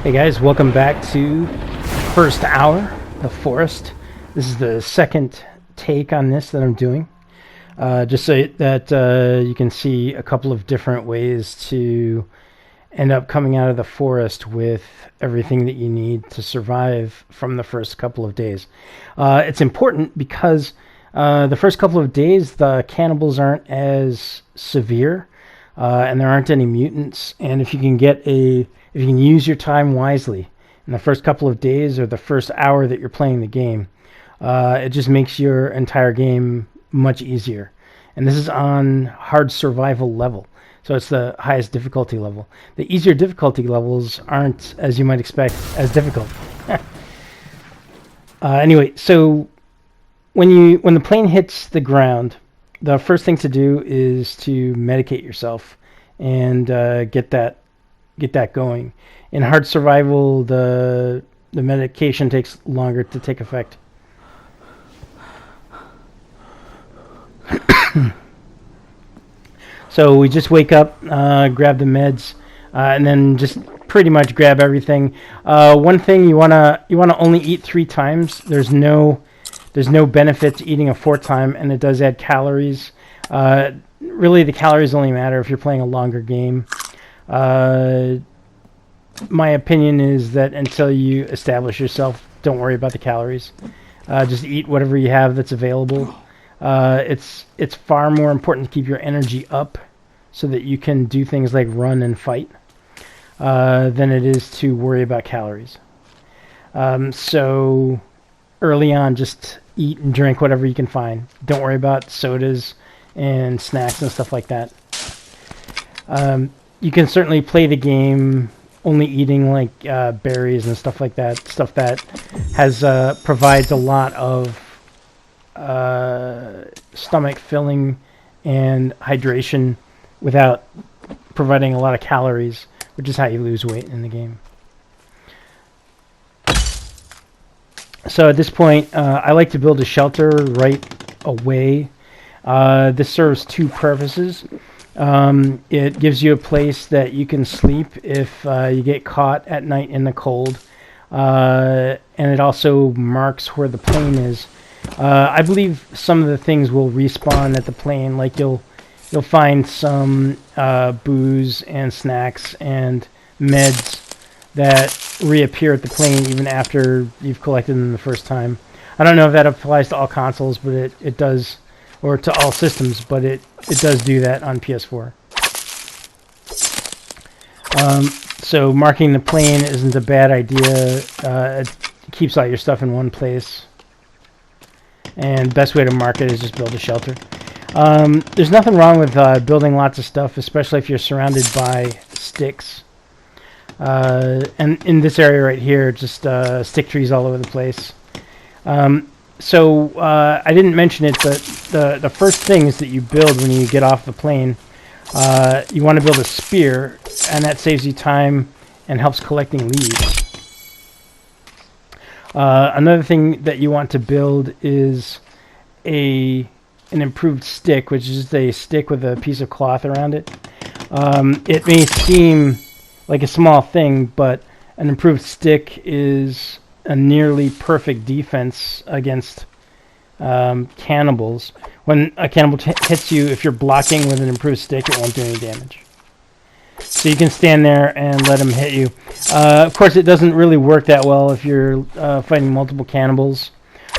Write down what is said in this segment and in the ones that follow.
Hey guys, welcome back to First Hour, The Forest. This is the second take on this that I'm doing. Just so that you can see a couple of different ways to end up coming out of the forest with everything that you need to survive from the first couple of days. It's important because the first couple of days the cannibals aren't as severe and there aren't any mutants, and if you can use your time wisely in the first couple of days or the first hour that you're playing the game, it just makes your entire game much easier. And this is on hard survival level, so it's the highest difficulty level. The easier difficulty levels aren't, as you might expect, as difficult. Anyway, so when the plane hits the ground, the first thing to do is to medicate yourself and get that going. In hard survival, the medication takes longer to take effect. So we just wake up, grab the meds, and then just pretty much grab everything. One thing, you wanna only eat 3 times. There's no benefit to eating a 4th time, and it does add calories. Really, the calories only matter if you're playing a longer game. My opinion is that until you establish yourself, don't worry about the calories. Just eat whatever you have that's available. It's far more important to keep your energy up so that you can do things like run and fight than it is to worry about calories. So early on, just eat and drink whatever you can find. Don't worry about sodas and snacks and stuff like that. You can certainly play the game only eating like berries and stuff like that. Stuff that has provides a lot of stomach filling and hydration without providing a lot of calories, which is how you lose weight in the game. So at this point, I like to build a shelter right away. This serves 2 purposes. It gives you a place that you can sleep if you get caught at night in the cold, and it also marks where the plane is. I believe some of the things will respawn at the plane, like you'll find some booze and snacks and meds that reappear at the plane even after you've collected them the first time. I don't know if that applies to all consoles, but it does, or to all systems, but it does do that on PS4. So marking the plane isn't a bad idea. It keeps all your stuff in one place. And the best way to mark it is just build a shelter. There's nothing wrong with building lots of stuff, especially if you're surrounded by sticks. And in this area right here, just stick trees all over the place. So I didn't mention it, but the first things that you build when you get off the plane, you want to build a spear, and that saves you time and helps collecting leaves. Another thing that you want to build is an improved stick, which is just a stick with a piece of cloth around it. It may seem like a small thing, but an improved stick is a nearly perfect defense against cannibals. When a cannibal hits you, if you're blocking with an improved stick, it won't do any damage. So you can stand there and let him hit you. Of course, it doesn't really work that well if you're fighting multiple cannibals.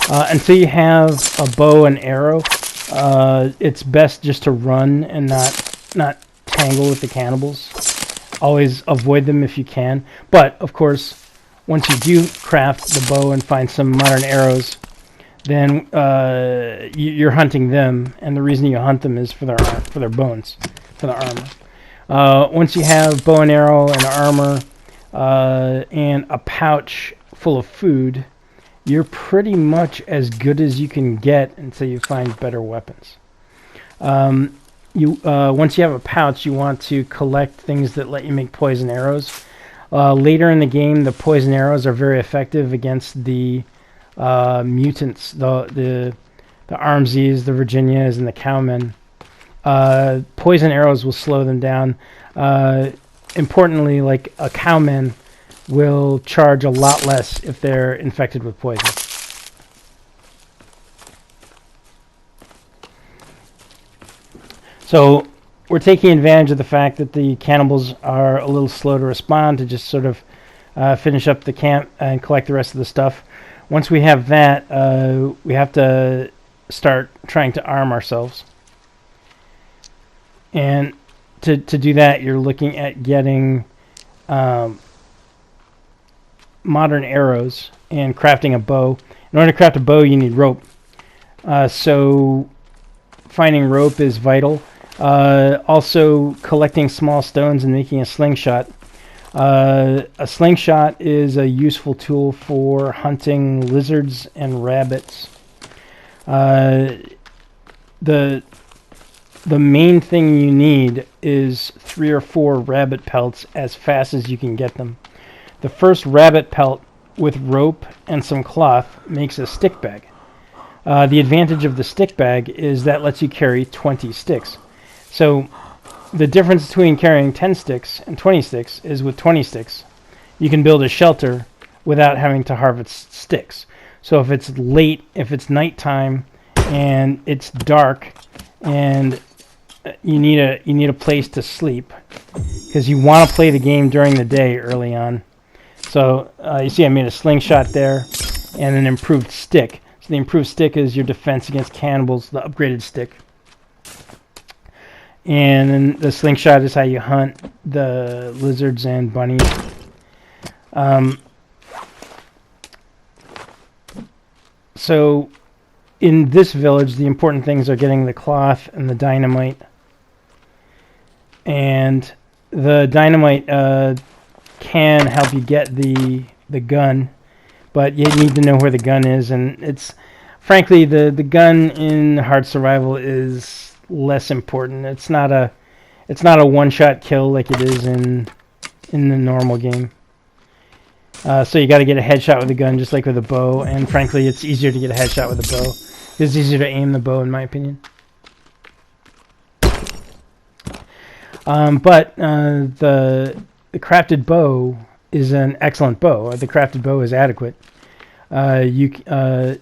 Until you have a bow and arrow, it's best just to run and not tangle with the cannibals. Always avoid them if you can. But, of course, once you do craft the bow and find some modern arrows, then you're hunting them, and the reason you hunt them is for their bones, for their armor. Once you have bow and arrow and armor and a pouch full of food, you're pretty much as good as you can get until you find better weapons. Once you have a pouch, you want to collect things that let you make poison arrows. Later in the game, the poison arrows are very effective against the mutants, the Armsies, the Virginias, and the Cowmen. Poison arrows will slow them down. Importantly, like a Cowman, will charge a lot less if they're infected with poison. So we're taking advantage of the fact that the cannibals are a little slow to respond, to just sort of finish up the camp and collect the rest of the stuff. Once we have that, we have to start trying to arm ourselves. And to do that, you're looking at getting modern arrows and crafting a bow. In order to craft a bow, you need rope. So finding rope is vital. Also, collecting small stones and making a slingshot. A slingshot is a useful tool for hunting lizards and rabbits. The main thing you need is 3 or 4 rabbit pelts as fast as you can get them. The first rabbit pelt with rope and some cloth makes a stick bag. The advantage of the stick bag is that lets you carry 20 sticks. So the difference between carrying 10 sticks and 20 sticks is with 20 sticks, you can build a shelter without having to harvest sticks. So if it's late, if it's nighttime, and it's dark, and you need a place to sleep, because you want to play the game during the day early on. So you see I made a slingshot there and an improved stick. So the improved stick is your defense against cannibals, the upgraded stick. And then the slingshot is how you hunt the lizards and bunnies. So in this village, the important things are getting the cloth and the dynamite. And the dynamite can help you get the gun, but you need to know where the gun is. And it's frankly the gun in hard survival is less important. It's not a one-shot kill like it is in the normal game. So you got to get a headshot with a gun, just like with a bow. And frankly, it's easier to get a headshot with a bow. It's easier to aim the bow, in my opinion. But the crafted bow is an excellent bow. The crafted bow is adequate. The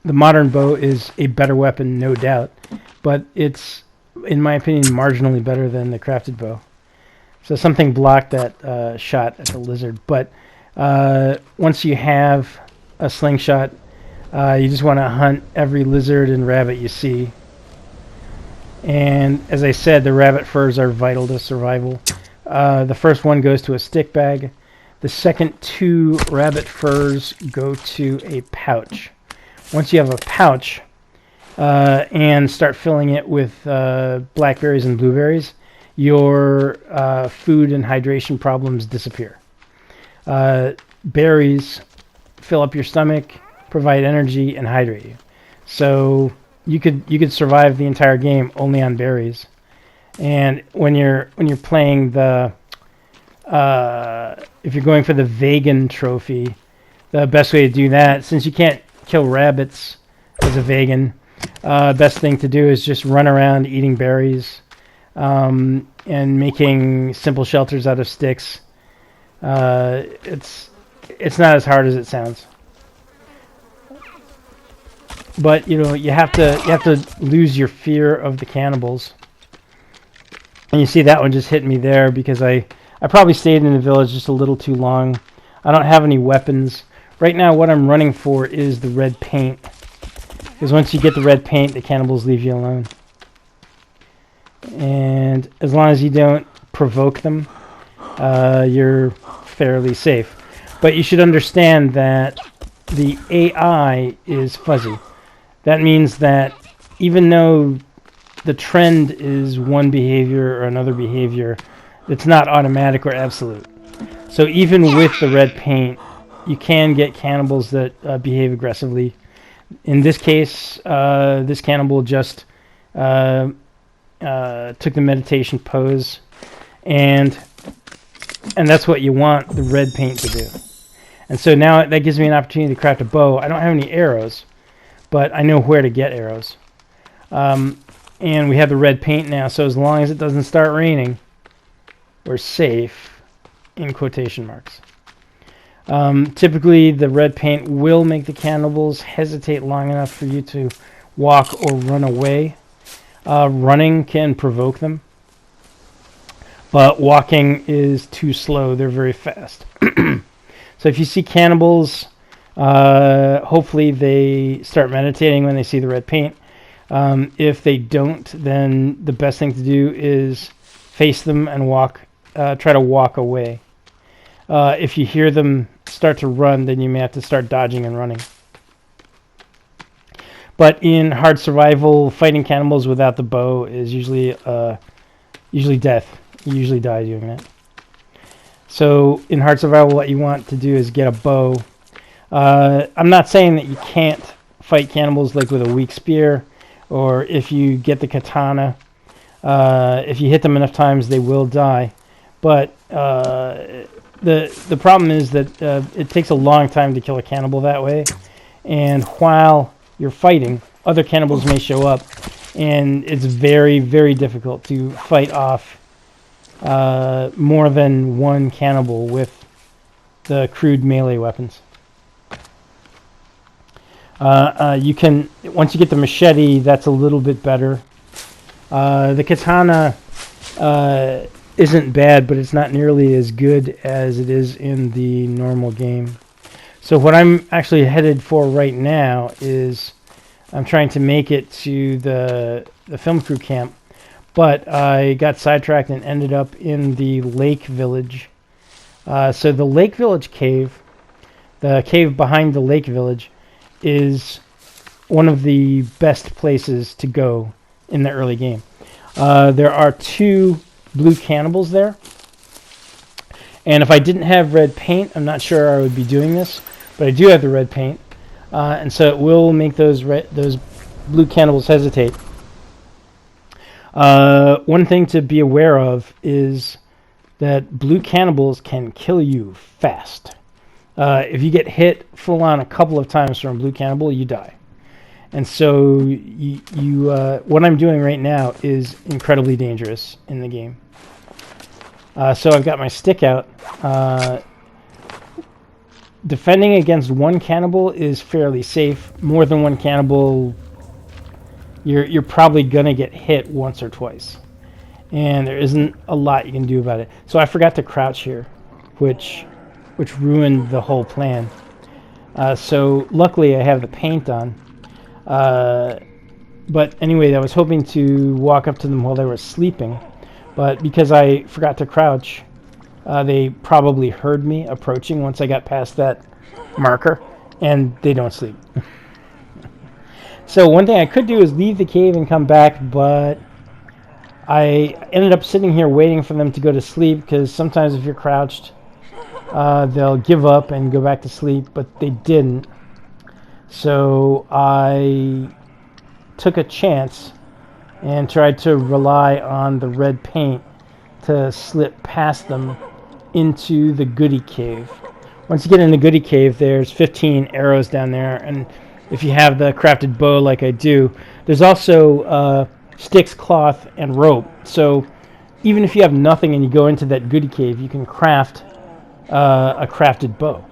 modern bow is a better weapon, no doubt, but it's, in my opinion, marginally better than the crafted bow. So something blocked that shot at the lizard. But once you have a slingshot, you just want to hunt every lizard and rabbit you see. And as I said, the rabbit furs are vital to survival. The first one goes to a stick bag. The second 2 rabbit furs go to a pouch. Once you have a pouch and start filling it with blackberries and blueberries, your food and hydration problems disappear. Berries fill up your stomach, provide energy, and hydrate you. So you could survive the entire game only on berries. And when you're playing the if you're going for the vegan trophy, the best way to do that, since you can't kill rabbits as a vegan, best thing to do is just run around eating berries and making simple shelters out of sticks. It's not as hard as it sounds. But you have to lose your fear of the cannibals. And you see that one just hit me there because I probably stayed in the village just a little too long. I don't have any weapons. Right now what I'm running for is the red paint. Because once you get the red paint, the cannibals leave you alone. And as long as you don't provoke them, you're fairly safe. But you should understand that the AI is fuzzy. That means that even though the trend is one behavior or another behavior, it's not automatic or absolute. So even with the red paint, you can get cannibals that behave aggressively. In this case, this cannibal just took the meditation pose, and that's what you want the red paint to do. And so now that gives me an opportunity to craft a bow. I don't have any arrows, but I know where to get arrows. And we have the red paint now, so as long as it doesn't start raining, we're safe. in quotation marks. Typically, the red paint will make the cannibals hesitate long enough for you to walk or run away. Running can provoke them, but walking is too slow. They're very fast. So if you see cannibals, hopefully they start meditating when they see the red paint. If they don't, then the best thing to do is face them and try to walk away. If you hear them start to run, then you may have to start dodging and running. But in hard survival, fighting cannibals without the bow is usually death. You usually die doing that. So in hard survival, what you want to do is get a bow. I'm not saying that you can't fight cannibals like with a weak spear, or if you get the katana. If you hit them enough times, they will die. But the problem is that it takes a long time to kill a cannibal that way, and while you're fighting, other cannibals may show up, and it's very, very difficult to fight off more than one cannibal with the crude melee weapons. You can, once you get the machete, that's a little bit better. The katana isn't bad, but it's not nearly as good as it is in the normal game. So what I'm actually headed for right now is I'm trying to make it to the film crew camp, but I got sidetracked and ended up in the Lake Village. So the Lake Village cave, the cave behind the Lake Village, is one of the best places to go in the early game. There are 2 blue cannibals there, and if I didn't have red paint, I'm not sure I would be doing this, but I do have the red paint, and so it will make those blue cannibals hesitate. One thing to be aware of is that blue cannibals can kill you fast. If you get hit full on a couple of times from a blue cannibal, you die. And so what I'm doing right now is incredibly dangerous in the game. So I've got my stick out. Defending against one cannibal is fairly safe. More than one cannibal, you're probably going to get hit once or twice. And there isn't a lot you can do about it. So I forgot to crouch here, which ruined the whole plan. So luckily I have the paint on. But anyway, I was hoping to walk up to them while they were sleeping. But because I forgot to crouch, they probably heard me approaching once I got past that marker, and they don't sleep. So one thing I could do is leave the cave and come back, but I ended up sitting here waiting for them to go to sleep, because sometimes if you're crouched, they'll give up and go back to sleep, but they didn't. So I took a chance and tried to rely on the red paint to slip past them into the goody cave. Once you get in the goody cave, there's 15 arrows down there, and if you have the crafted bow like I do, there's also sticks, cloth, and rope. So even if you have nothing and you go into that goody cave, you can craft a crafted bow.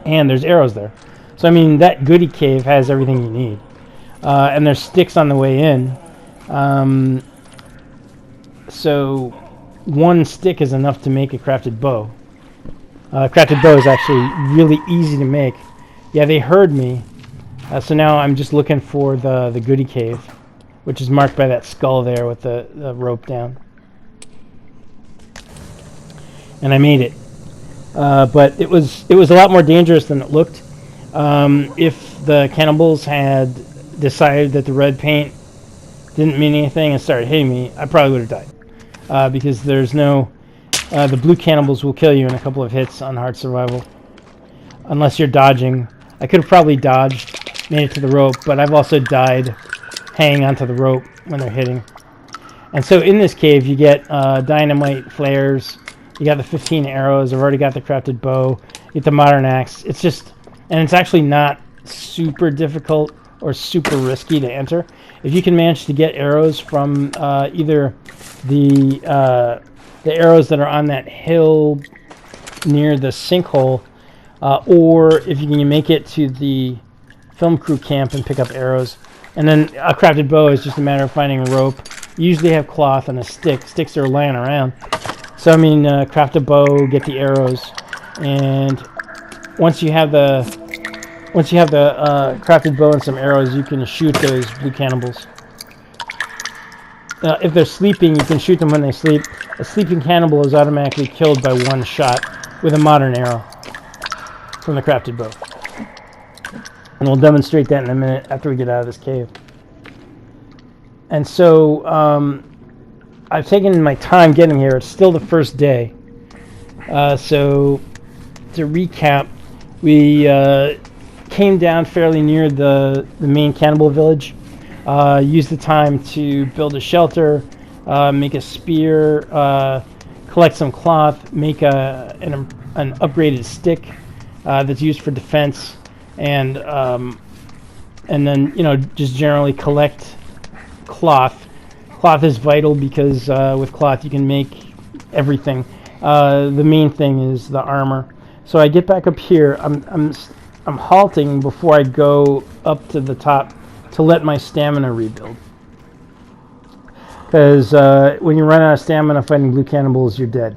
And there's arrows there. So I mean, that goody cave has everything you need. And there's sticks on the way in. So one stick is enough to make a crafted bow. Crafted bow is actually really easy to make. Yeah, they heard me. So now I'm just looking for the goody cave, which is marked by that skull there with the rope down. And I made it. But it was a lot more dangerous than it looked. If the cannibals had decided that the red paint didn't mean anything and started hitting me, I probably would have died. Because there's no... the blue cannibals will kill you in a couple of hits on hard survival. Unless you're dodging. I could have probably dodged, made it to the rope, but I've also died hanging onto the rope when they're hitting. And so in this cave you get dynamite flares, you got the 15 arrows, I've already got the crafted bow, you get the modern axe. It's just... and it's actually not super difficult or super risky to enter. If you can manage to get arrows from either the the arrows that are on that hill near the sinkhole, or if you can make it to the film crew camp and pick up arrows. And then a crafted bow is just a matter of finding a rope. You usually have cloth and a stick. Sticks are lying around. So I mean, craft a bow, get the arrows, and once you have the crafted bow and some arrows, you can shoot those blue cannibals. If they're sleeping, you can shoot them when they sleep. A sleeping cannibal is automatically killed by one shot with a modern arrow from the crafted bow. And we'll demonstrate that in a minute after we get out of this cave. And so I've taken my time getting here. It's still the first day. So to recap, we came down fairly near the main cannibal village. Used the time to build a shelter, make a spear, collect some cloth, make an upgraded stick that's used for defense, and then just generally collect cloth. Cloth is vital because with cloth you can make everything. The main thing is the armor. So I get back up here. I'm halting before I go up to the top to let my stamina rebuild. Because when you run out of stamina fighting blue cannibals, you're dead.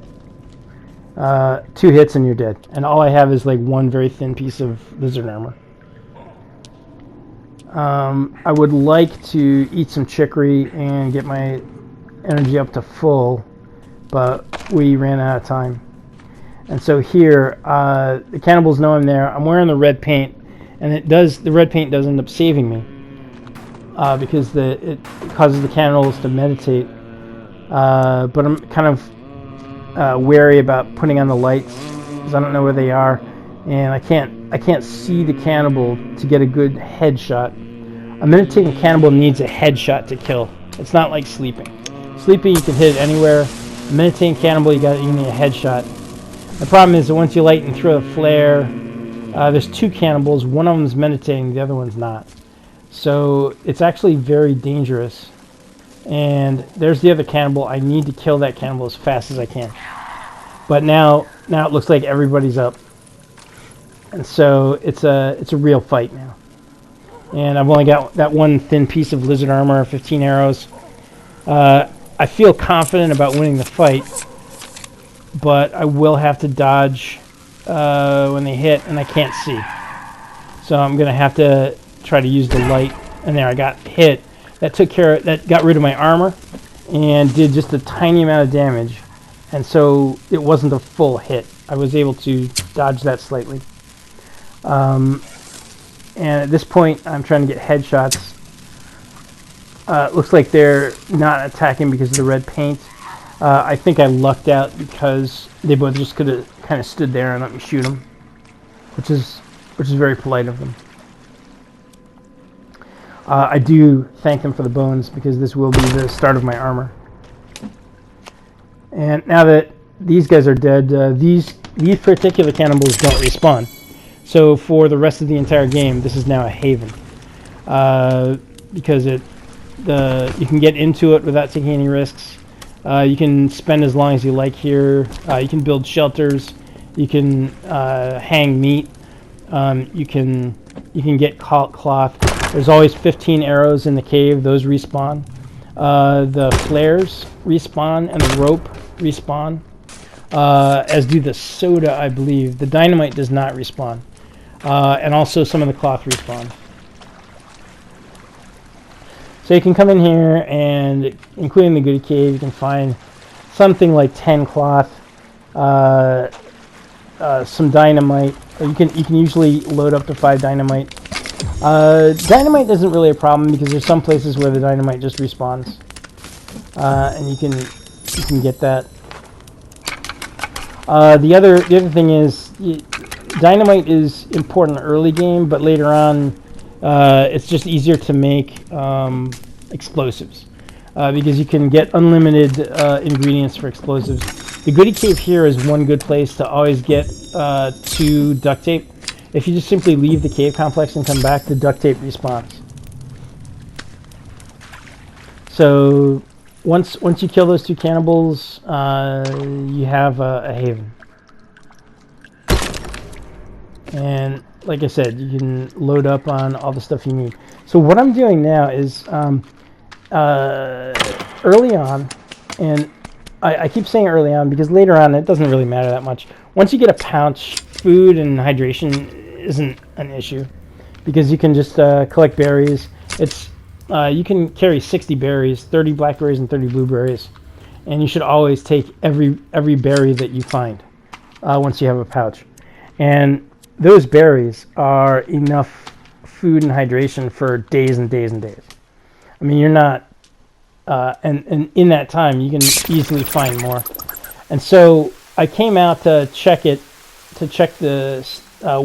2 hits and you're dead. And all I have is like one very thin piece of lizard armor. I would like to eat some chicory and get my energy up to full, but we ran out of time. And so here, the cannibals know I'm there. I'm wearing the red paint, and the red paint does end up saving me because it causes the cannibals to meditate. But I'm kind of wary about putting on the lights because I don't know where they are, and I can't see the cannibal to get a good headshot. A meditating cannibal needs a headshot to kill. It's not like sleeping. Sleeping you can hit it anywhere. A meditating cannibal you need a headshot. The problem is that once you light and throw a flare, there's 2 cannibals. One of them is meditating, the other one's not. So it's actually very dangerous. And there's the other cannibal. I need to kill that cannibal as fast as I can. But now it looks like everybody's up. And so it's a real fight now. And I've only got that one thin piece of lizard armor, 15 arrows. I feel confident about winning the fight, but I will have to dodge when they hit, and I can't see. So I'm going to have to try to use the light. And there, I got hit. That got rid of my armor and did just a tiny amount of damage. And so it wasn't a full hit. I was able to dodge that slightly. And at this point, I'm trying to get headshots. It looks like they're not attacking because of the red paint. I think I lucked out because they both just could have kind of stood there and let me shoot them, which is very polite of them. I do thank them for the bones because this will be the start of my armor. And now that these guys are dead, these particular cannibals don't respawn. So for the rest of the entire game, this is now a haven because you can get into it without taking any risks. You can spend as long as you like here. You can build shelters. You can hang meat. You can get cloth. There's always 15 arrows in the cave. Those respawn. The flares respawn and the rope respawn, as do the soda, I believe. The dynamite does not respawn. And also some of the cloth respawn. So you can come in here and, including the goodie cave, you can find something like 10 cloth, some dynamite. You can usually load up to 5 dynamite. Dynamite isn't really a problem because there's some places where the dynamite just respawns, and you can get that. The other thing is, dynamite is important early game, but later on, it's just easier to make explosives because you can get unlimited ingredients for explosives. The goodie cave here is one good place to always get 2 duct tape. If you just simply leave the cave complex and come back, the duct tape respawns. So once you kill those 2 cannibals, you have a haven. And like I said, you can load up on all the stuff you need. So what I'm doing now is early on, and I keep saying early on because later on it doesn't really matter that much. Once you get a pouch, food and hydration isn't an issue because you can just collect berries. You can carry 60 berries, 30 blackberries and 30 blueberries, and you should always take every berry that you find once you have a pouch. And those berries are enough food and hydration for days and days and days. I mean, you're not, and in that time, you can easily find more. And so I came out to check the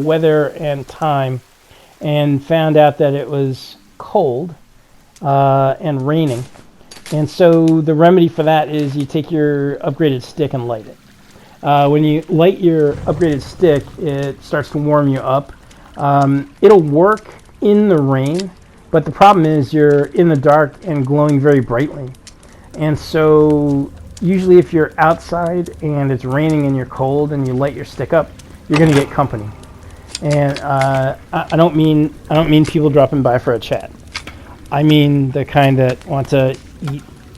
weather and time, and found out that it was cold and raining. And so the remedy for that is you take your upgraded stick and light it. When you light your upgraded stick, it starts to warm you up. It'll work in the rain, but the problem is you're in the dark and glowing very brightly. And so usually if you're outside and it's raining and you're cold and you light your stick up, you're going to get company. And I don't mean people dropping by for a chat. I mean the kind that want to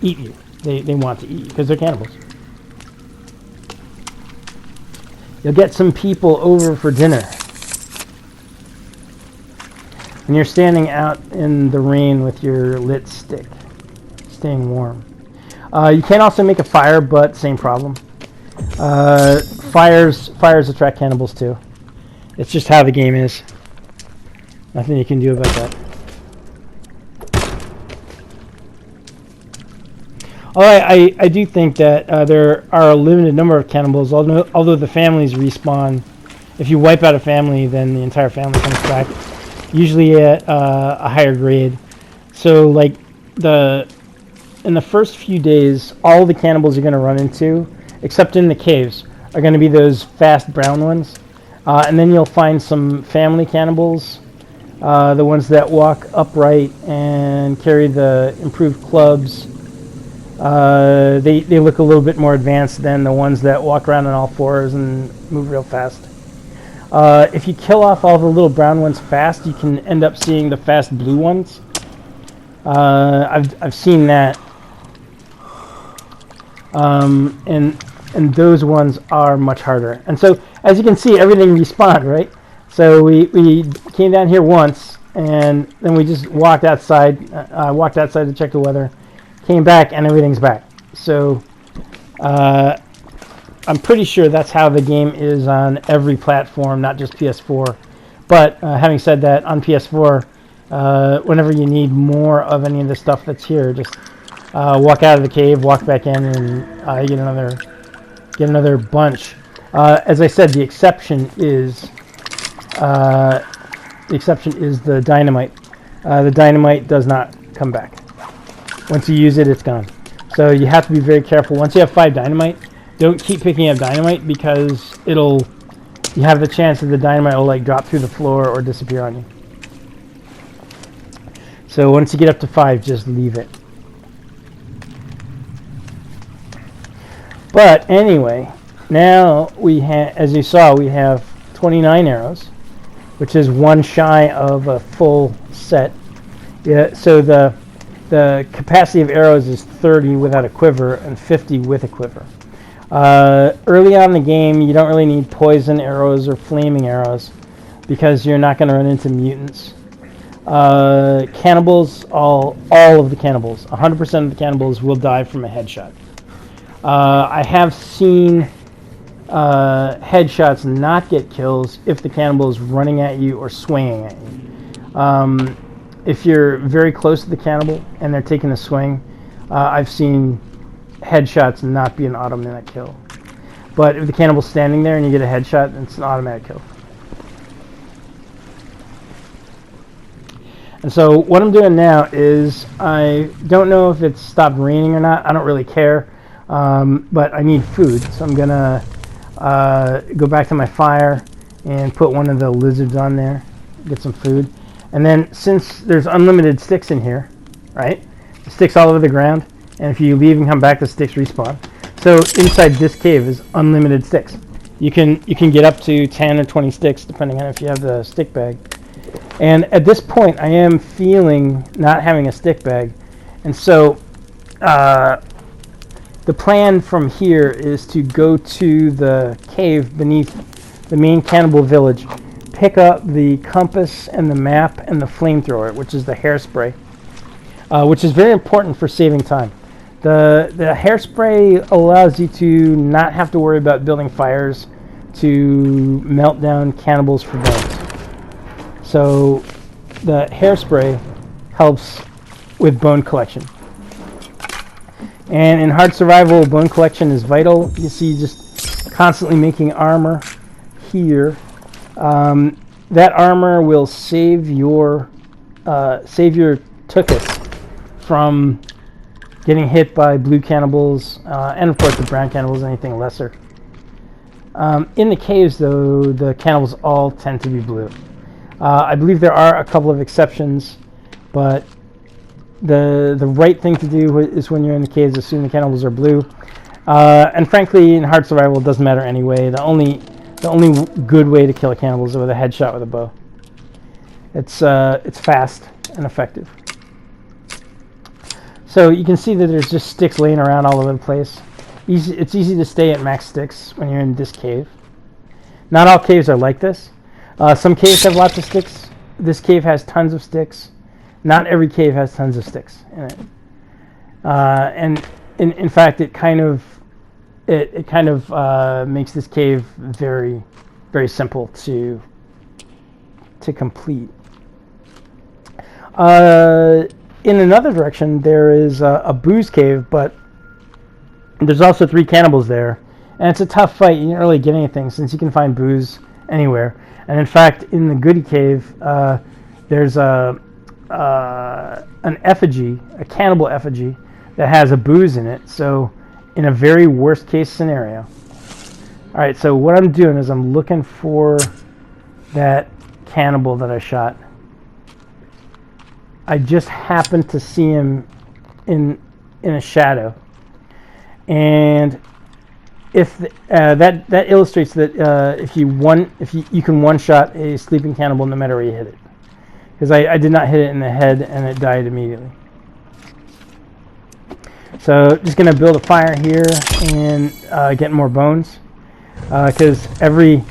eat you. They want to eat you because they're cannibals. You'll get some people over for dinner. And you're standing out in the rain with your lit stick, staying warm. You can also make a fire, but same problem. Fires attract cannibals too. It's just how the game is. Nothing you can do about that. I do think that there are a limited number of cannibals, although the families respawn. If you wipe out a family, then the entire family comes back, usually at a higher grade. So, like, in the first few days, all the cannibals you're going to run into, except in the caves, are going to be those fast brown ones. And then you'll find some family cannibals, the ones that walk upright and carry the improved clubs. They look a little bit more advanced than the ones that walk around on all fours and move real fast. If you kill off all the little brown ones fast, you can end up seeing the fast blue ones. I've seen that, and those ones are much harder. And so, as you can see, everything respawned, right? So we came down here once, and then we just walked outside. Walked outside to check the weather. Came back and everything's back. So I'm pretty sure that's how the game is on every platform, not just PS4. But having said that, on PS4, whenever you need more of any of the stuff that's here, just walk out of the cave, walk back in, and get another bunch. As I said, the exception is the dynamite. The dynamite does not come back. Once you use it, it's gone. So you have to be very careful. Once you have 5 dynamite, don't keep picking up dynamite because you have the chance that the dynamite will like drop through the floor or disappear on you. So once you get up to 5, just leave it. But anyway, now as you saw, we have 29 arrows, which is one shy of a full set. Yeah, so the capacity of arrows is 30 without a quiver and 50 with a quiver. Early on in the game, you don't really need poison arrows or flaming arrows because you're not going to run into mutants. Cannibals, all of the cannibals, 100% of the cannibals will die from a headshot. I have seen headshots not get kills if the cannibal is running at you or swinging at you. If you're very close to the cannibal and they're taking a swing, I've seen headshots not be an automatic kill. But if the cannibal's standing there and you get a headshot, it's an automatic kill. And so what I'm doing now is, I don't know if it's stopped raining or not. I don't really care. But I need food. So I'm going to go back to my fire and put one of the lizards on there, get some food. And then since there's unlimited sticks in here, right? The sticks all over the ground. and if you leave and come back, the sticks respawn. So inside this cave is unlimited sticks. You can get up to 10 or 20 sticks depending on if you have the stick bag. And at this point, I am feeling not having a stick bag, and so the plan from here is to go to the cave beneath the main cannibal village, pick up the compass and the map and the flamethrower, which is the hairspray, which is very important for saving time. The hairspray allows you to not have to worry about building fires to melt down cannibals for bones. So the hairspray helps with bone collection. And in hard survival, bone collection is vital. You see just constantly making armor here. That armor will save your tuchus from getting hit by blue cannibals, and of course the brown cannibals, anything lesser. In the caves, though, the cannibals all tend to be blue. I believe there are a couple of exceptions, but the right thing to do is when you're in the caves, assume the cannibals are blue. And frankly, in hard survival, it doesn't matter anyway. The only good way to kill a cannibal is with a headshot with a bow. It's fast and effective. So you can see that there's just sticks laying around all over the place. It's easy to stay at max sticks when you're in this cave. Not all caves are like this. Some caves have lots of sticks. This cave has tons of sticks. Not every cave has tons of sticks in it. And in fact, it kind of makes this cave very, very simple to complete. In another direction, there is a booze cave, but there's also 3 cannibals there, and it's a tough fight. You didn't really get anything since you can find booze anywhere. And in fact, in the Goody Cave, there's an effigy, a cannibal effigy, that has a booze in it. So, in a very worst case scenario. All right, so what I'm doing is I'm looking for that cannibal that I shot. I just happened to see him in a shadow, and if that illustrates that if you can one-shot a sleeping cannibal no matter where you hit it, because I did not hit it in the head and it died immediately. So just gonna build a fire here and get more bones, because every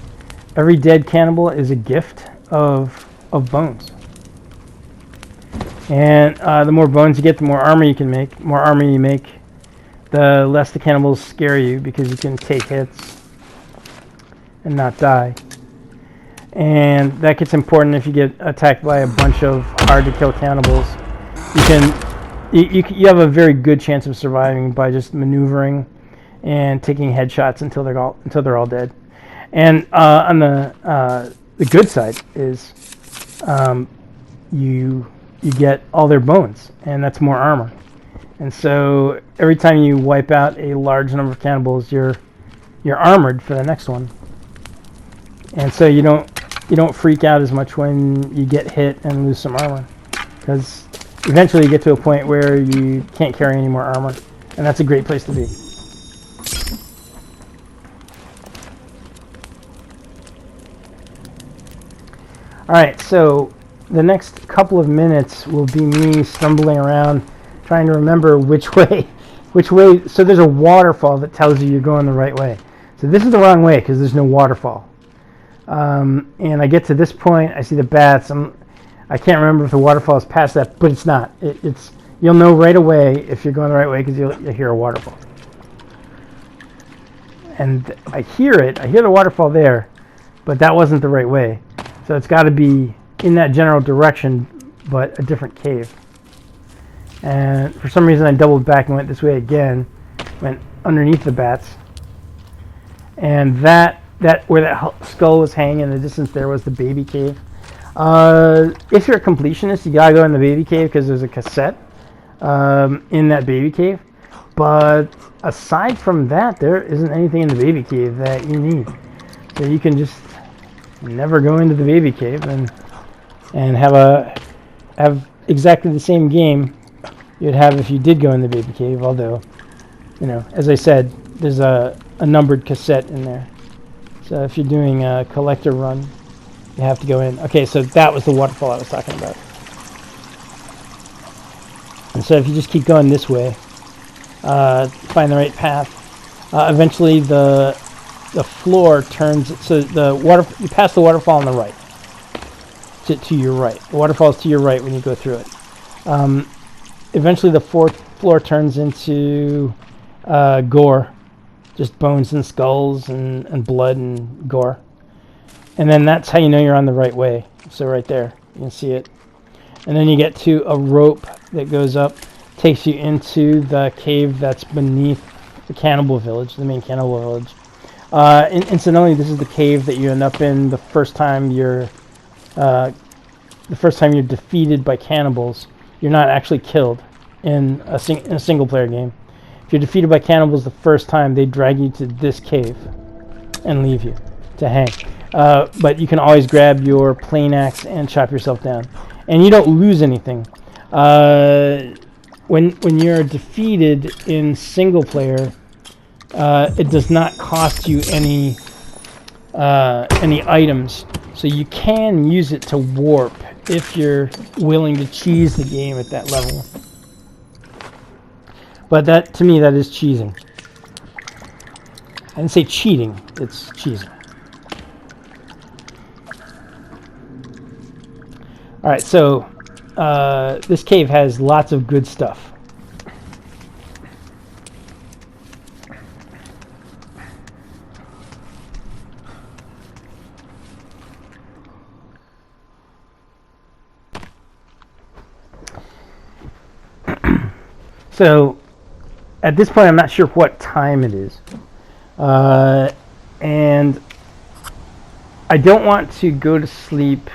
dead cannibal is a gift of bones. And the more bones you get, the more armor you can make. More armor you make, the less the cannibals scare you, because you can take hits and not die. And that gets important if you get attacked by a bunch of hard-to-kill cannibals. You have a very good chance of surviving by just maneuvering and taking headshots until they're all dead. And on the good side is you get all their bones, and that's more armor. And so every time you wipe out a large number of cannibals, you're armored for the next one. And so you don't freak out as much when you get hit and lose some armor, because eventually you get to a point where you can't carry any more armor, and that's a great place to be. Alright, so the next couple of minutes will be me stumbling around trying to remember which way. So there's a waterfall that tells you you're going the right way. So this is the wrong way because there's no waterfall. And I get to this point, I see the bats. I can't remember if the waterfall is past that, but it's not. You'll know right away if you're going the right way because you'll hear a waterfall. And I hear it. I hear the waterfall there, but that wasn't the right way. So it's got to be in that general direction, but a different cave. And for some reason I doubled back and went this way again, went underneath the bats. And that where that skull was hanging in the distance there was the baby cave. If you're a completionist, you gotta go in the baby cave because there's a cassette in that baby cave. But aside from that, there isn't anything in the baby cave that you need. So you can just never go into the baby cave and have exactly the same game you'd have if you did go in the baby cave, although, you know, as I said, there's a numbered cassette in there. So if you're doing a collector run, you have to go in. Okay, so that was the waterfall I was talking about. And so if you just keep going this way, find the right path, eventually the floor turns, so you pass the waterfall on the right, to your right. The waterfall is to your right when you go through it. Eventually the floor turns into gore, just bones and skulls and blood and gore. And then that's how you know you're on the right way. So right there, you can see it. And then you get to a rope that goes up, takes you into the cave that's beneath the cannibal village, the main cannibal village. Incidentally, this is the cave that you end up in the first time you're defeated by cannibals. You're not actually killed in a single player game. If you're defeated by cannibals the first time, they drag you to this cave and leave you to hang. But you can always grab your plane axe and chop yourself down, and you don't lose anything. When you're defeated in single player, it does not cost you any items, so you can use it to warp if you're willing to cheese the game at that level. But that, to me, that is cheesing. I didn't say cheating, it's cheesing. Alright, so this cave has lots of good stuff. So, at this point, I'm not sure what time it is. And I don't want to go to sleep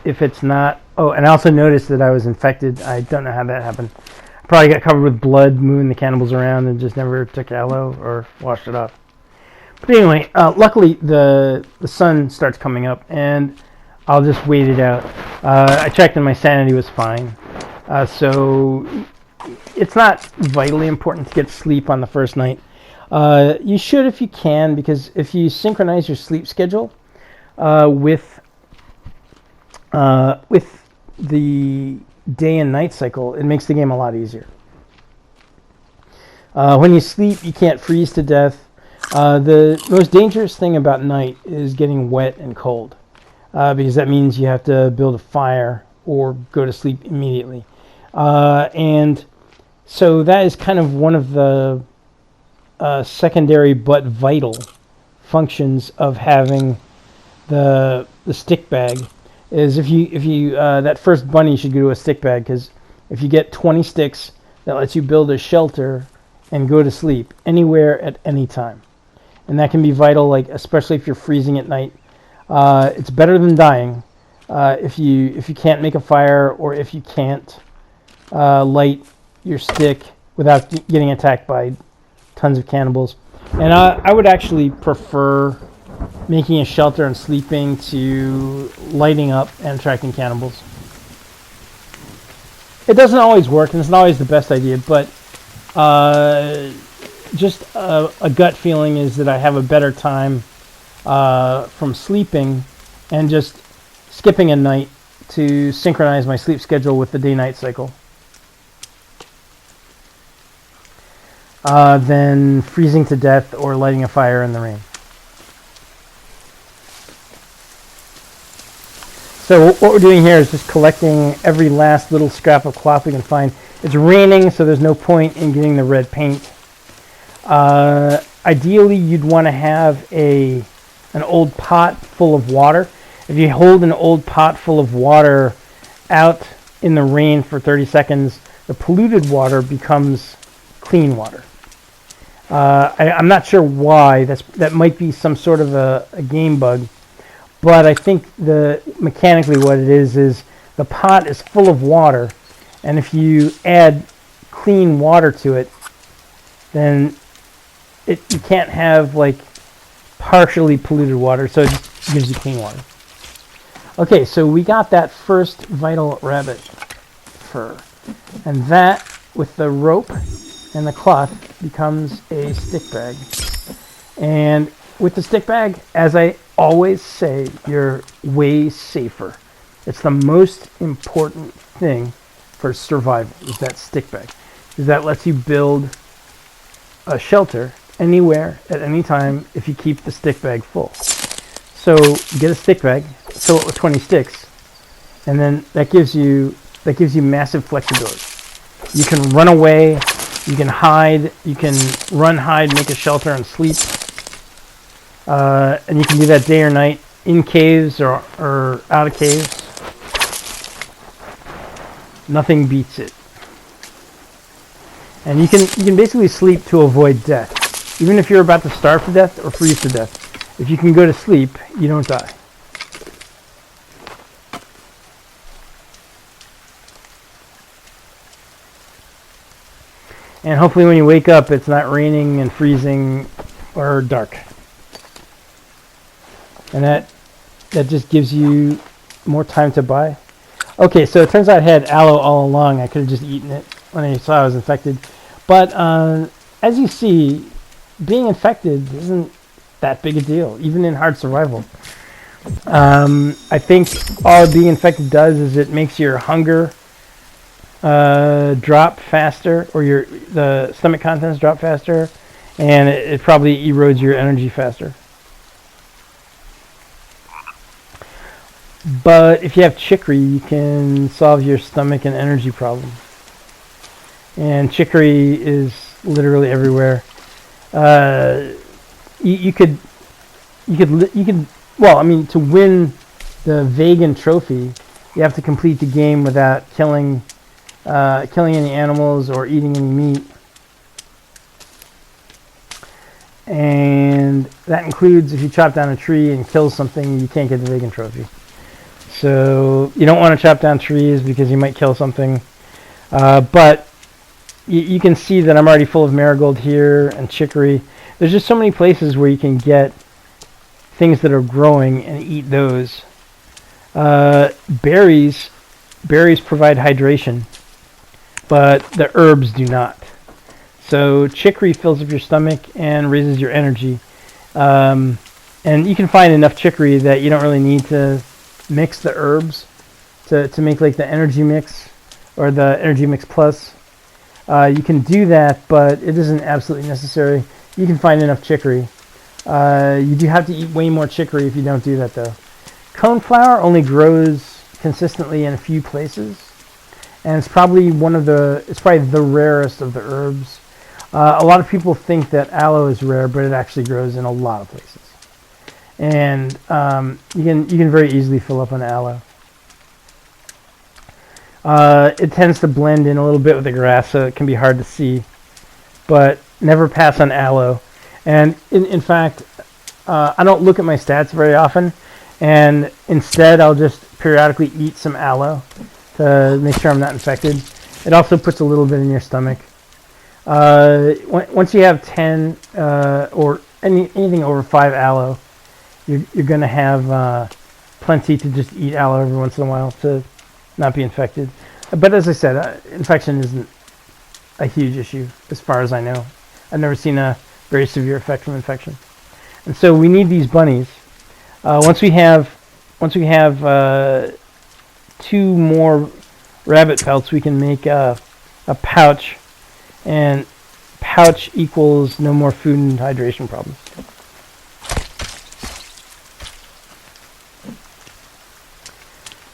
if it's not... Oh, and I also noticed that I was infected. I don't know how that happened. I probably got covered with blood, moving the cannibals around, and just never took aloe or washed it off. But anyway, luckily the sun starts coming up, and I'll just wait it out. I checked and my sanity was fine. So it's not vitally important to get sleep on the first night. You should if you can, because if you synchronize your sleep schedule with the day and night cycle, it makes the game a lot easier. When you sleep, you can't freeze to death. The most dangerous thing about night is getting wet and cold, because that means you have to build a fire or go to sleep immediately. And so that is kind of one of the secondary but vital functions of having the stick bag. Is if you that first bunny should go to a stick bag, because if you get 20 sticks, that lets you build a shelter and go to sleep anywhere at any time, and that can be vital, like especially if you're freezing at night. It's better than dying if you can't make a fire, or if you can't light your stick without getting attacked by tons of cannibals. And I would actually prefer making a shelter and sleeping to lighting up and attracting cannibals. It doesn't always work, and it's not always the best idea, but just a gut feeling is that I have a better time from sleeping and just skipping a night to synchronize my sleep schedule with the day-night cycle than freezing to death or lighting a fire in the rain. So what we're doing here is just collecting every last little scrap of cloth we can find. It's raining, so there's no point in getting the red paint. Ideally, you'd want to have an old pot full of water. If you hold an old pot full of water out in the rain for 30 seconds, the polluted water becomes clean water. I'm not sure why. That might be some sort of a game bug. But I think mechanically what it is the pot is full of water, and if you add clean water to it, then you can't have like partially polluted water, so it just gives you clean water. Okay, so we got that first vital rabbit fur, and that with the rope and the cloth becomes a stick bag. And with the stick bag, as I always say, you're way safer. It's the most important thing for survival is that stick bag. Because that lets you build a shelter anywhere at any time if you keep the stick bag full. So get a stick bag, fill it with 20 sticks, and then that gives you massive flexibility. You can run away, you can hide, you can run, hide, make a shelter, and sleep. And you can do that day or night in caves or out of caves. Nothing beats it. And you can basically sleep to avoid death. Even if you're about to starve to death or freeze to death, if you can go to sleep, you don't die. And hopefully when you wake up, it's not raining and freezing or dark. And that just gives you more time to buy. Okay, so it turns out I had aloe all along. I could have just eaten it when I saw I was infected. But as you see, being infected isn't that big a deal, even in hard survival. I think all being infected does is it makes your hunger drop faster, or the stomach contents drop faster, and it probably erodes your energy faster. But if you have chicory, you can solve your stomach and energy problem. And chicory is literally everywhere. You could. Well, I mean, to win the vegan trophy, you have to complete the game without killing any animals or eating any meat. And that includes if you chop down a tree and kill something, you can't get the vegan trophy. So you don't want to chop down trees because you might kill something. But you can see that I'm already full of marigold here and chicory. There's just so many places where you can get things that are growing and eat those. Berries provide hydration, but the herbs do not. So chicory fills up your stomach and raises your energy. And you can find enough chicory that you don't really need to mix the herbs to make like the energy mix or the energy mix plus. You can do that, but it isn't absolutely necessary. You can find enough chicory. You do have to eat way more chicory if you don't do that, though. Coneflower only grows consistently in a few places, and it's probably the rarest of the herbs. A lot of people think that aloe is rare, but it actually grows in a lot of places. And you can very easily fill up on aloe. It tends to blend in a little bit with the grass, so it can be hard to see. But never pass on aloe. And in fact, I don't look at my stats very often, and instead I'll just periodically eat some aloe to make sure I'm not infected. It also puts a little bit in your stomach. Once you have 10 or anything over 5 aloe, you're going to have plenty to just eat aloe every once in a while to not be infected. But as I said, infection isn't a huge issue as far as I know. I've never seen a very severe effect from infection. And so we need these bunnies. Once we have 2 more rabbit pelts, we can make a pouch, and pouch equals no more food and hydration problems.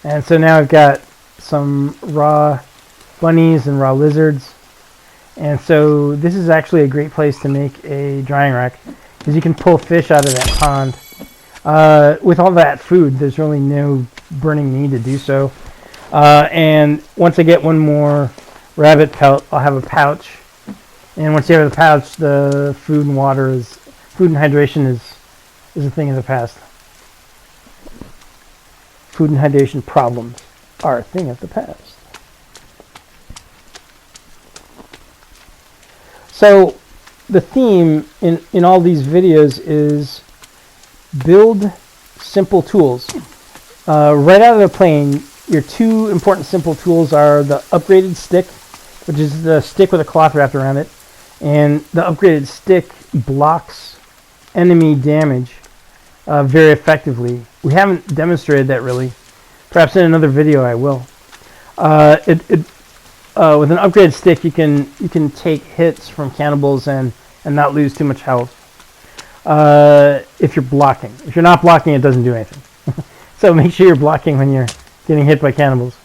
And so now I've got some raw bunnies and raw lizards. And so this is actually a great place to make a drying rack, because you can pull fish out of that pond. With all that food, there's really no burning need to do so. And once I get one more rabbit pelt, I'll have a pouch. And once you have the pouch, the food and hydration is a thing of the past. Food and hydration problems are a thing of the past. So the theme in all these videos is build simple tools. Right out of the plane, your 2 important simple tools are the upgraded stick which is the stick with a cloth wrapped around it. And the upgraded stick blocks enemy damage very effectively. We haven't demonstrated that really. Perhaps in another video I will. With an upgraded stick, you can take hits from cannibals and not lose too much health. If you're blocking. If you're not blocking, it doesn't do anything. So make sure you're blocking when you're getting hit by cannibals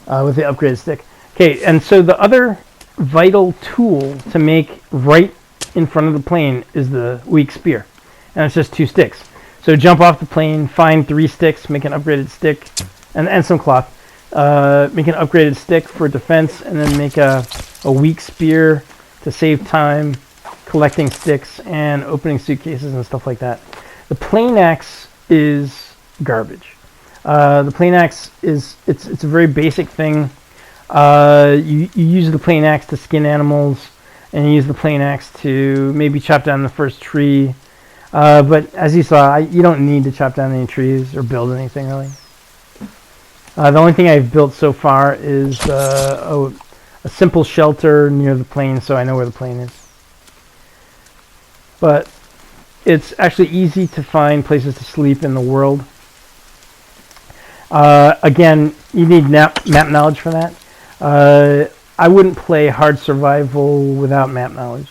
with the upgraded stick. Okay, and so the other vital tool to make right in front of the plane is the weak spear. And it's just 2 sticks. So jump off the plane, find 3 sticks, make an upgraded stick, and some cloth. Make an upgraded stick for defense, and then make a weak spear to save time collecting sticks and opening suitcases and stuff like that. The plane axe is garbage. The plane axe it's a very basic thing. You use the plane axe to skin animals, and you use the plane axe to maybe chop down the first tree. But as you saw, you don't need to chop down any trees or build anything really. The only thing I've built so far is a simple shelter near the plane, so I know where the plane is. But it's actually easy to find places to sleep in the world. Again, you need map knowledge for that. I wouldn't play hard survival without map knowledge.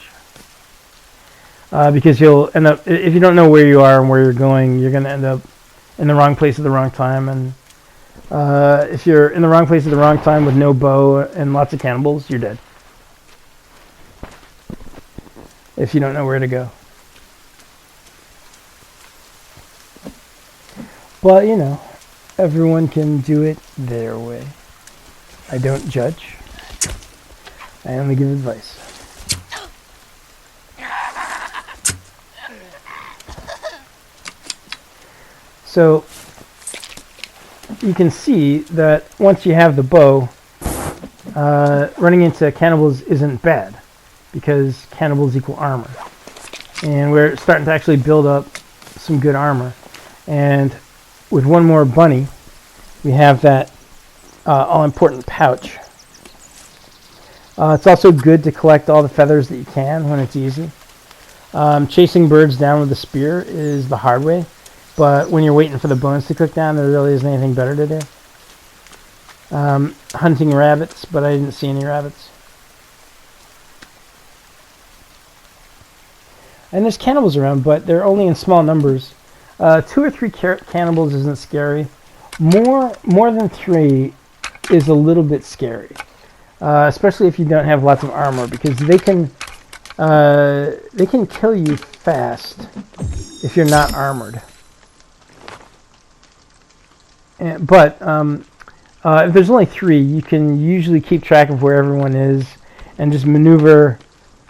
Because you'll end up, if you don't know where you are and where you're going, you're going to end up in the wrong place at the wrong time. And if you're in the wrong place at the wrong time with no bow and lots of cannibals, you're dead. If you don't know where to go. But, you know, everyone can do it their way. I don't judge. I only give advice. So, you can see that once you have the bow, running into cannibals isn't bad, because cannibals equal armor. And we're starting to actually build up some good armor. And with one more bunny, we have that all-important pouch. It's also good to collect all the feathers that you can when it's easy. Chasing birds down with a spear is the hard way, but when you're waiting for the bones to cook down, there really isn't anything better to do. Hunting rabbits, but I didn't see any rabbits. And there's cannibals around, but they're only in small numbers. 2 or 3 cannibals isn't scary. More than 3 is a little bit scary, especially if you don't have lots of armor, because they can kill you fast if you're not armored. But if there's only 3, you can usually keep track of where everyone is and just maneuver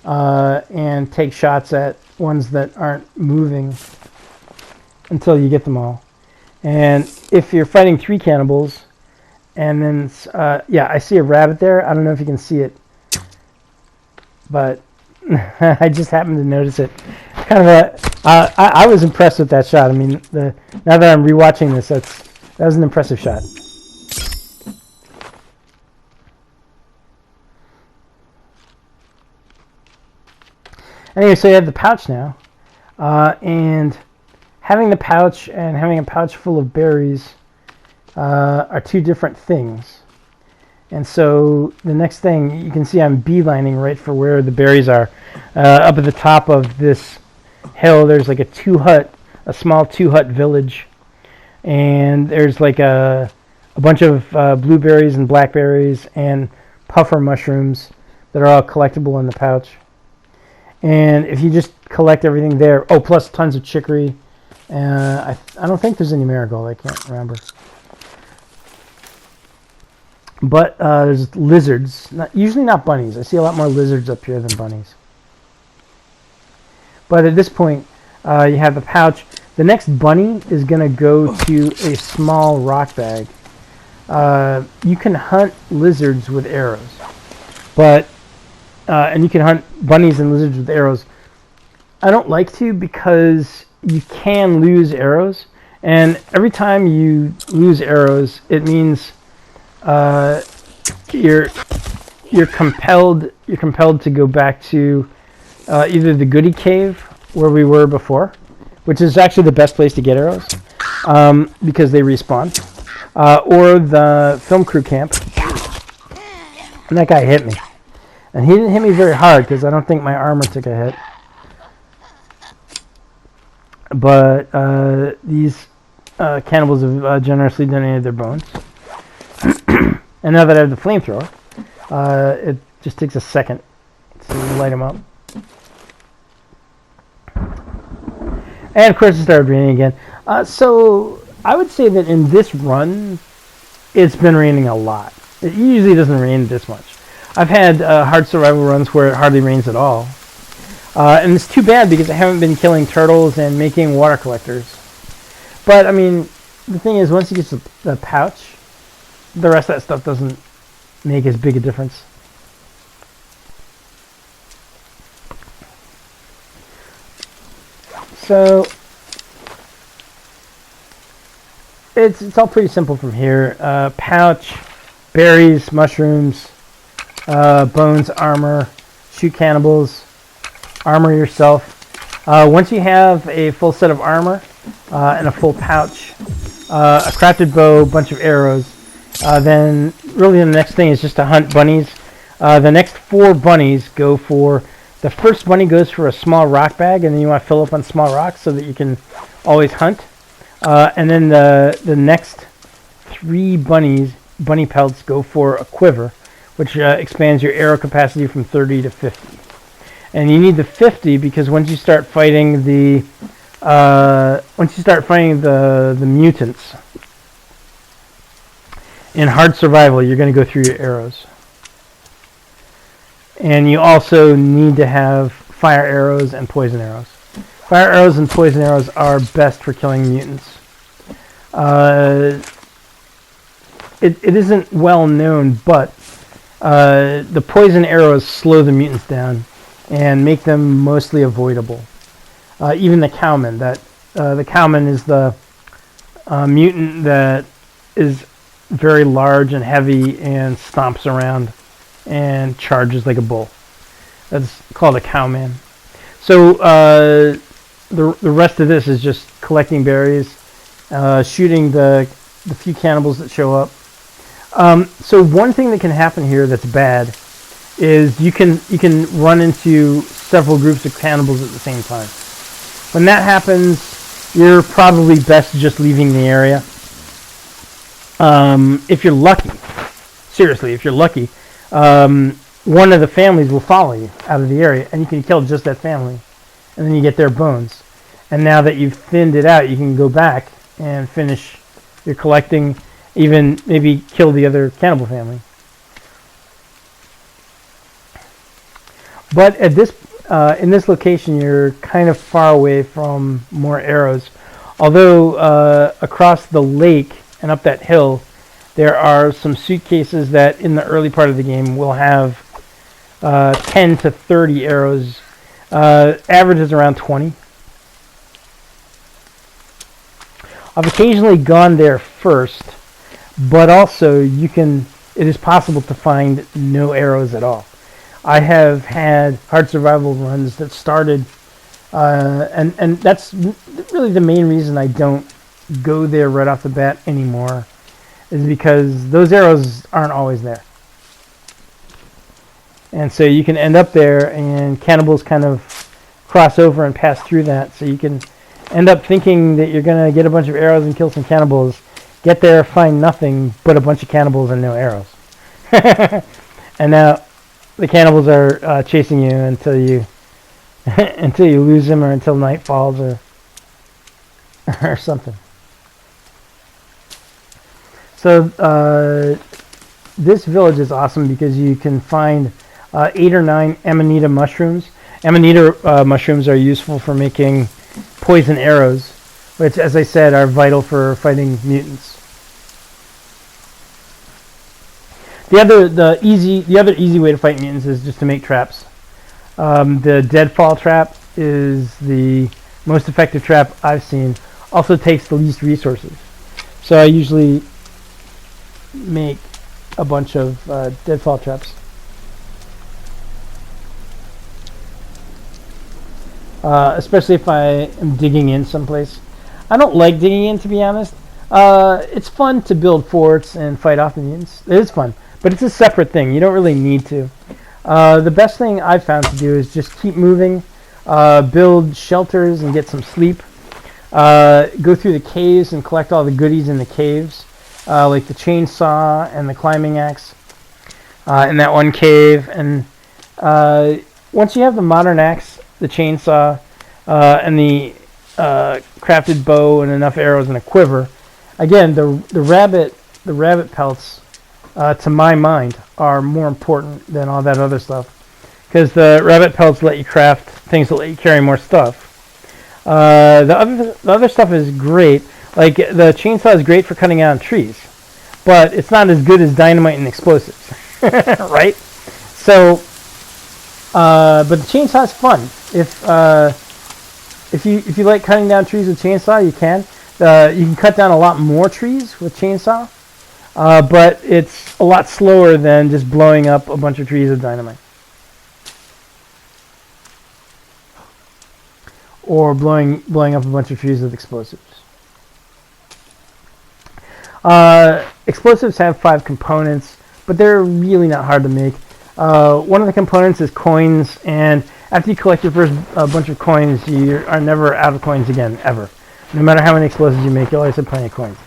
and take shots at ones that aren't moving until you get them all. And if you're fighting 3 cannibals, and then, yeah, I see a rabbit there. I don't know if you can see it, but I just happened to notice it. Kind of I was impressed with that shot. I mean, now that I'm rewatching this, that was an impressive shot. Anyway, so you have the pouch now, and having the pouch and having a pouch full of berries are 2 different things. And so the next thing, you can see I'm beelining right for where the berries are. Up at the top of this hill, there's like a small 2-hut village. And there's like a bunch of blueberries and blackberries and puffer mushrooms that are all collectible in the pouch. And if you just collect everything there, plus tons of chicory. I don't think there's any marigold. I can't remember. But there's lizards. Usually not bunnies. I see a lot more lizards up here than bunnies. But at this point, you have the pouch. The next bunny is going to go to a small rock bag. You can hunt lizards with arrows. And you can hunt bunnies and lizards with arrows. I don't like to, because you can lose arrows, and every time you lose arrows, it means you're you're compelled to go back to either the Goody Cave where we were before, which is actually the best place to get arrows because they respawn, or the film crew camp. And that guy hit me, and he didn't hit me very hard because I don't think my armor took a hit. But these cannibals have generously donated their bones. And now that I have the flamethrower, it just takes a second to light them up. And of course it started raining again. So I would say that in this run, it's been raining a lot. It usually doesn't rain this much. I've had hard survival runs where it hardly rains at all. And it's too bad because I haven't been killing turtles and making water collectors. But, I mean, the thing is, once you get to the pouch, the rest of that stuff doesn't make as big a difference. So, it's all pretty simple from here. Pouch, berries, mushrooms, bones, armor, shoot cannibals, armor yourself. Once you have a full set of armor and a full pouch, a crafted bow, a bunch of arrows, then really the next thing is just to hunt bunnies. The next 4 bunnies go for... The first bunny goes for a small rock bag, and then you want to fill up on small rocks so that you can always hunt. And then the next 3 bunny pelts go for a quiver, which expands your arrow capacity from 30 to 50. And you need the 50 because once you start fighting the mutants in hard survival, you're going to go through your arrows. And you also need to have fire arrows and poison arrows. Fire arrows and poison arrows are best for killing mutants. It isn't well known, but the poison arrows slow the mutants down and make them mostly avoidable. Even the cowman. The cowman is the mutant that is very large and heavy and stomps around and charges like a bull. That's called a cowman. So the rest of this is just collecting berries, shooting the few cannibals that show up. So one thing that can happen here that's bad is you can run into several groups of cannibals at the same time. When that happens, you're probably best just leaving the area. If you're lucky, seriously, if you're lucky, one of the families will follow you out of the area, and you can kill just that family, and then you get their bones. And now that you've thinned it out, you can go back and finish your collecting, even maybe kill the other cannibal family. But at this, in this location, you're kind of far away from more arrows. Although across the lake and up that hill, there are some suitcases that in the early part of the game will have 10 to 30 arrows. Average is around 20. I've occasionally gone there first, but also it is possible to find no arrows at all. I have had hard survival runs that started, and that's really the main reason I don't go there right off the bat anymore, is because those arrows aren't always there. And so you can end up there and cannibals kind of cross over and pass through that, so you can end up thinking that you're going to get a bunch of arrows and kill some cannibals, get there, find nothing but a bunch of cannibals and no arrows. And now the cannibals are chasing you until you until you lose them, or until night falls, or something. So this village is awesome because you can find 8 or 9 Amanita mushrooms. Amanita mushrooms are useful for making poison arrows, which, as I said, are vital for fighting mutants. The other easy way to fight mutants is just to make traps. The deadfall trap is the most effective trap I've seen. Also takes the least resources. So I usually make a bunch of deadfall traps. especially if I am digging in someplace. I don't like digging in, to be honest. It's fun to build forts and fight off the mutants. It is fun, but it's a separate thing. You don't really need to. The best thing I've found to do is just keep moving, build shelters and get some sleep. Go through the caves and collect all the goodies in the caves, like the chainsaw and the climbing axe in that one cave. And once you have the modern axe, the chainsaw, and the crafted bow and enough arrows and a quiver, again, the rabbit pelts, to my mind, are more important than all that other stuff, because the rabbit pelts let you craft things that let you carry more stuff. The other stuff is great. Like the chainsaw is great for cutting down trees, but it's not as good as dynamite and explosives, right? So, but the chainsaw is fun. If you like cutting down trees with chainsaw, you can. You can cut down a lot more trees with chainsaw, but it's a lot slower than just blowing up a bunch of trees with dynamite. Or blowing up a bunch of trees with explosives. Explosives have 5 components, but they're really not hard to make. One of the components is coins, and after you collect your first bunch of coins, you are never out of coins again, ever. No matter how many explosives you make, you'll always have plenty of coins.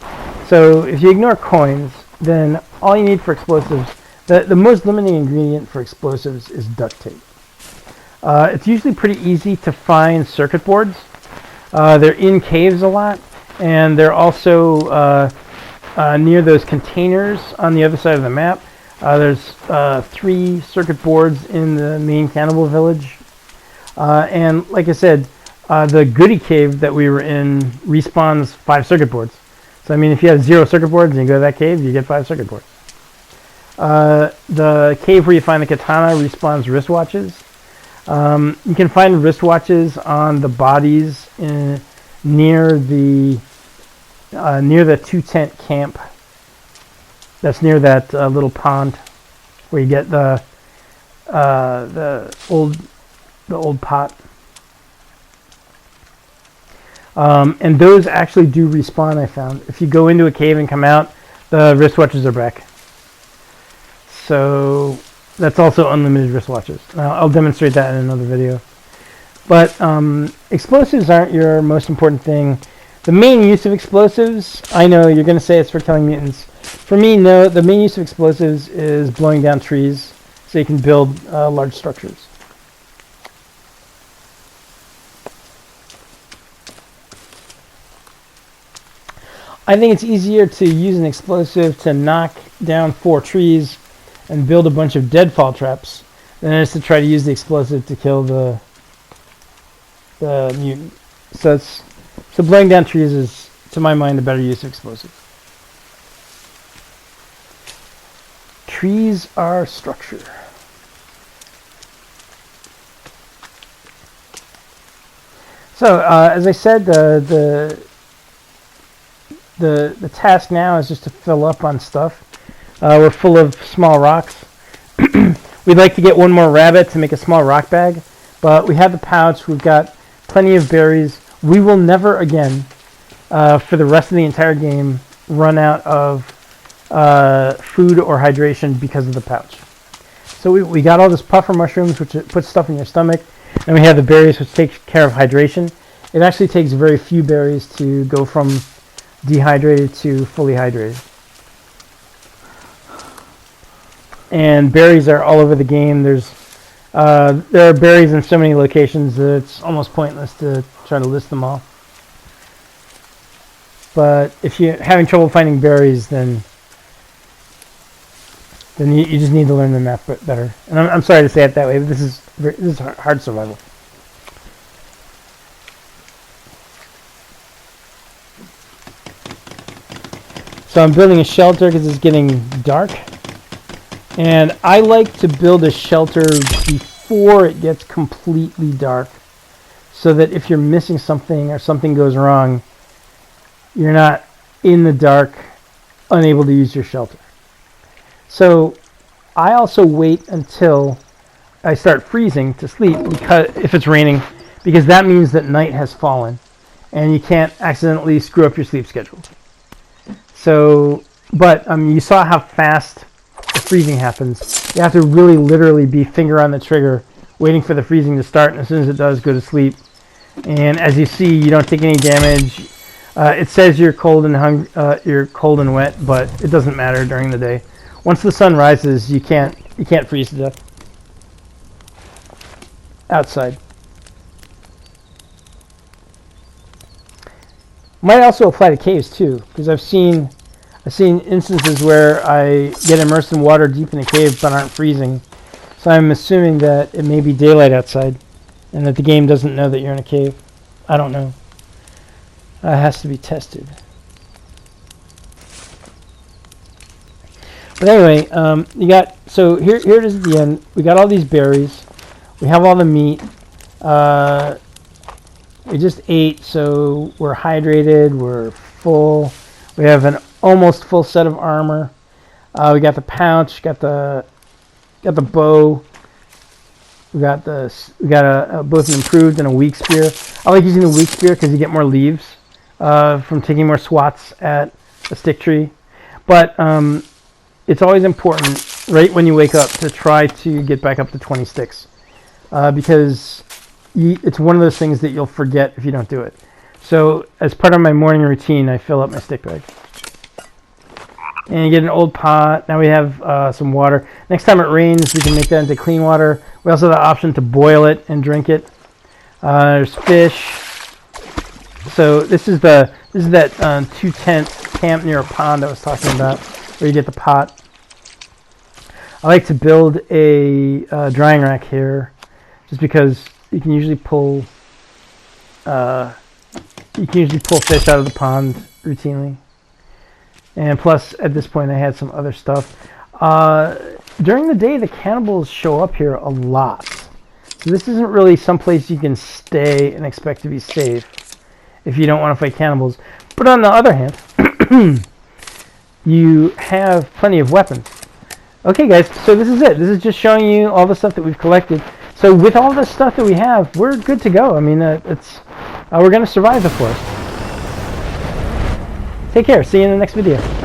So if you ignore coins, then all you need for explosives, the most limiting ingredient for explosives is duct tape. It's usually pretty easy to find circuit boards. They're in caves a lot, and they're also near those containers on the other side of the map. There's 3 circuit boards in the main cannibal village. And like I said, the goodie cave that we were in respawns 5 circuit boards. So I mean, if you have 0 circuit boards and you go to that cave, you get 5 circuit boards. The cave where you find the katana respawns wristwatches. You can find wristwatches on the bodies near the 2-tent camp. That's near that little pond where you get the old pot. And those actually do respawn, I found. If you go into a cave and come out, the wristwatches are back. So that's also unlimited wristwatches. I'll demonstrate that in another video. But explosives aren't your most important thing. The main use of explosives, I know you're going to say it's for killing mutants. For me, no. The main use of explosives is blowing down trees so you can build large structures. I think it's easier to use an explosive to knock down 4 trees and build a bunch of deadfall traps than it is to try to use the explosive to kill the mutant. So blowing down trees is, to my mind, a better use of explosives. Trees are structure. So as I said, the task now is just to fill up on stuff. We're full of small rocks. We'd like to get one more rabbit to make a small rock bag, but we have the pouch. We've got plenty of berries. We will never again, for the rest of the entire game, run out of food or hydration because of the pouch. So we got all this puffer mushrooms, which puts stuff in your stomach, and we have the berries, which takes care of hydration. It actually takes very few berries to go from dehydrated to fully hydrated. And berries are all over the game. There are berries in so many locations that it's almost pointless to try to list them all. But if you're having trouble finding berries, then you just need to learn the map better. And I'm sorry to say it that way, but this is hard survival. So I'm building a shelter because it's getting dark. And I like to build a shelter before it gets completely dark, so that if you're missing something or something goes wrong, you're not in the dark, unable to use your shelter. So I also wait until I start freezing to sleep, because if it's raining, because that means that night has fallen, and you can't accidentally screw up your sleep schedule. So, but you saw how fast the freezing happens. You have to really literally be finger on the trigger, waiting for the freezing to start, and as soon as it does, go to sleep. And as you see, you don't take any damage. It says you're cold and wet, but it doesn't matter during the day. Once the sun rises, you can't freeze to death outside. Might also apply to caves too, because I've seen instances where I get immersed in water deep in a cave but aren't freezing. So I'm assuming that it may be daylight outside, and that the game doesn't know that you're in a cave. I don't know. It has to be tested. But anyway, so here it is at the end. We got all these berries. We have all the meat. We just ate, so we're hydrated. We're full. We have an almost full set of armor. We got the pouch. Got the bow. We got both an improved and a weak spear. I like using the weak spear because you get more leaves from taking more swats at a stick tree. But it's always important right when you wake up to try to get back up to 20 sticks because it's one of those things that you'll forget if you don't do it. So as part of my morning routine, I fill up my stick bag. And you get an old pot. Now we have some water. Next time it rains, we can make that into clean water. We also have the option to boil it and drink it. There's fish. So this is that 2-tent camp near a pond I was talking about, where you get the pot. I like to build a drying rack here, just because you can usually pull fish out of the pond routinely. And plus, at this point, I had some other stuff. During the day, the cannibals show up here a lot. So this isn't really someplace you can stay and expect to be safe if you don't want to fight cannibals. But on the other hand, you have plenty of weapons. Okay, guys, so this is it. This is just showing you all the stuff that we've collected. So with all the stuff that we have, we're good to go. I mean, we're going to survive the forest. Take care. See you in the next video.